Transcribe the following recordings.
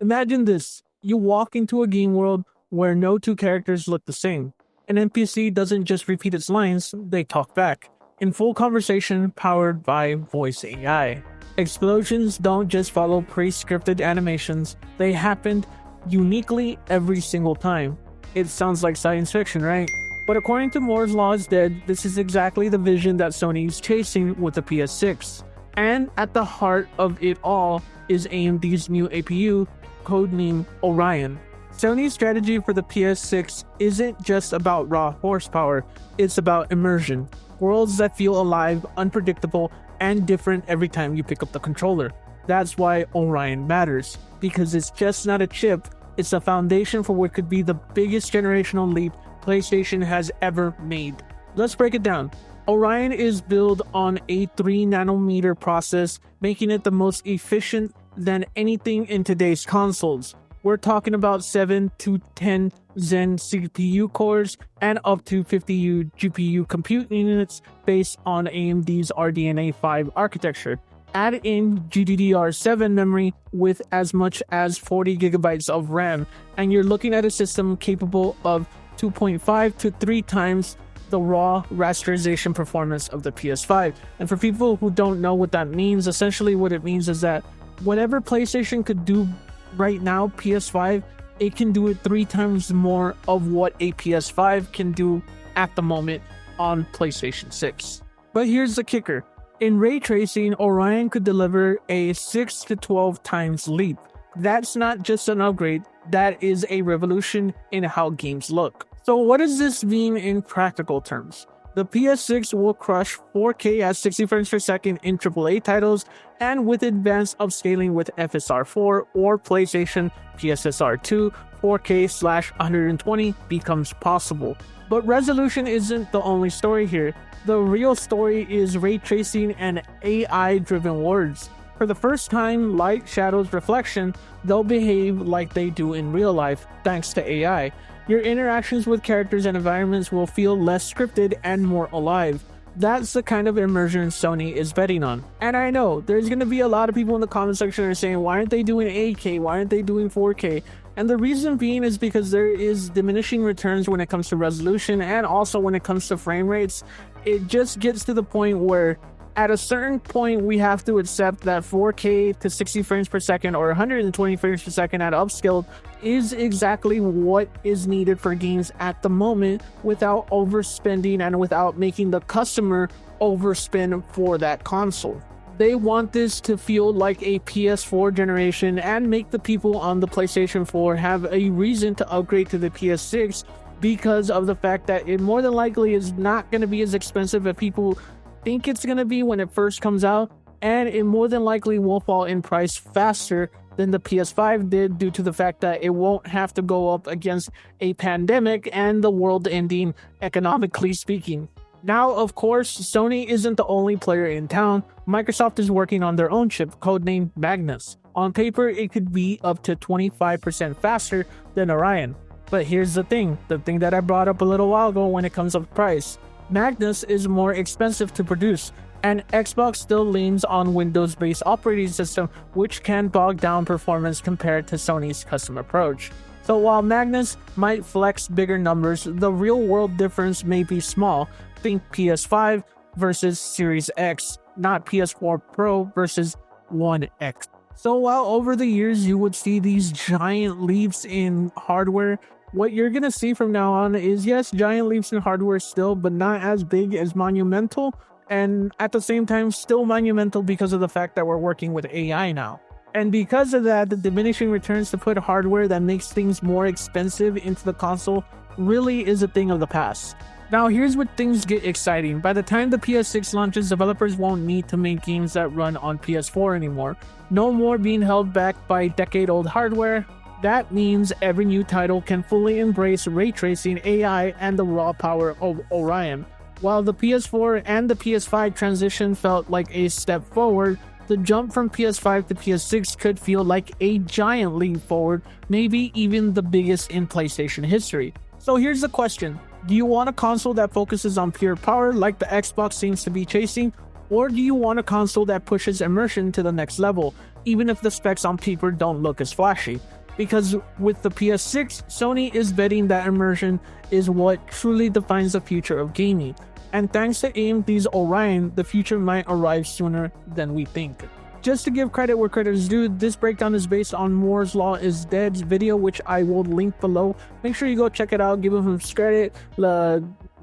Imagine this: you walk into a game world where no two characters look the same. An NPC doesn't just repeat its lines, they talk back, in full conversation powered by voice AI. Explosions don't just follow pre scripted animations, they happen uniquely every single time. It sounds like science fiction, right? But according to Moore's Law is Dead, this is exactly the vision that Sony is chasing with the PS6. And at the heart of it all is AMD's new APU, codenamed Orion. Sony's strategy for the PS6 isn't just about raw horsepower, it's about immersion. Worlds that feel alive, unpredictable, and different every time you pick up the controller. That's why Orion matters, because it's just not a chip, it's a foundation for what could be the biggest generational leap PlayStation has ever made. Let's break it down. Orion is built on a 3nm process, making it the most efficient than anything in today's consoles. We're talking about 7 to 10 Zen CPU cores and up to 50 GPU compute units based on AMD's RDNA 5 architecture. Add in GDDR7 memory with as much as 40 gigabytes of RAM, and you're looking at a system capable of 2.5 to 3 times the raw rasterization performance of the PS5. And for people who don't know what that means, essentially what it means is that whatever PlayStation could do right now, PS5, it can do it 3 times more of what a PS5 can do at the moment on PlayStation 6. But here's the kicker. In ray tracing, Orion could deliver a 6 to 12 times leap. That's not just an upgrade, that is a revolution in how games look. So what does this mean in practical terms? The PS6 will crush 4K at 60 frames per second in AAA titles, and with advanced upscaling with FSR4 or PlayStation PSSR2, 4K/120 becomes possible. But resolution isn't the only story here. The real story is ray tracing and AI-driven worlds. For the first time, light, shadows, reflection, they'll behave like they do in real life thanks to AI. Your interactions with characters and environments will feel less scripted and more alive. That's the kind of immersion Sony is betting on. And I know there's going to be a lot of people in the comment section that are saying, why aren't they doing 8K? Why aren't they doing 4K? And the reason being is because there is diminishing returns when it comes to resolution, and also when it comes to frame rates. It just gets to the point where at a certain point we have to accept that 4K to 60 frames per second or 120 frames per second at upscaled is exactly what is needed for games at the moment, without overspending and without making the customer overspend for that console. They want this to feel like a PS4 generation and make the people on the PlayStation 4 have a reason to upgrade to the PS6, because of the fact that it more than likely is not going to be as expensive as people think it's going to be when it first comes out, and it more than likely will fall in price faster than the PS5 did, due to the fact that it won't have to go up against a pandemic and the world ending, economically speaking. Now, of course, Sony isn't the only player in town. Microsoft is working on their own chip, codenamed Magnus. On paper, it could be up to 25% faster than Orion. But here's the thing that I brought up a little while ago when it comes to price. Magnus is more expensive to produce, and Xbox still leans on Windows-based operating system, which can bog down performance compared to Sony's custom approach. So while Magnus might flex bigger numbers, the real-world difference may be small. Think PS5 versus Series X, not PS4 Pro versus One X. So while over the years you would see these giant leaps in hardware, what you're going to see from now on is, yes, giant leaps in hardware still, but not as big as monumental, and at the same time still monumental because of the fact that we're working with AI now. And because of that, the diminishing returns to put hardware that makes things more expensive into the console really is a thing of the past. Now here's where things get exciting. By the time the PS6 launches, developers won't need to make games that run on PS4 anymore. No more being held back by decade-old hardware. That means every new title can fully embrace ray tracing, AI, and the raw power of Orion. While the PS4 and the PS5 transition felt like a step forward, the jump from PS5 to PS6 could feel like a giant leap forward, maybe even the biggest in PlayStation history. So here's the question. Do you want a console that focuses on pure power like the Xbox seems to be chasing? Or do you want a console that pushes immersion to the next level? even if the specs on paper don't look as flashy. Because with the PS6, Sony is betting that immersion is what truly defines the future of gaming. And thanks to AMD's Orion, the future might arrive sooner than we think. Just to give credit where credit is due, this breakdown is based on Moore's Law is Dead's video, which I will link below. Make sure you go check it out, give him some credit.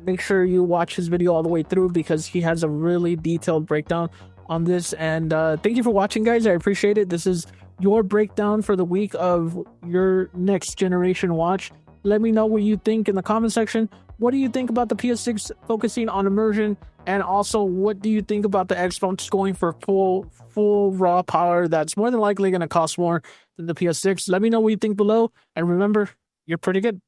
Make sure you watch his video all the way through because he has a really detailed breakdown on this. And thank you for watching, guys. I appreciate it. This is your breakdown for the week of your next generation watch. Let me know what you think in the comment section. What do you think about the PS6 focusing on immersion? And also, what do you think about the Xbox going for full raw power that's more than likely going to cost more than the PS6? Let me know what you think below. And remember, you're pretty good.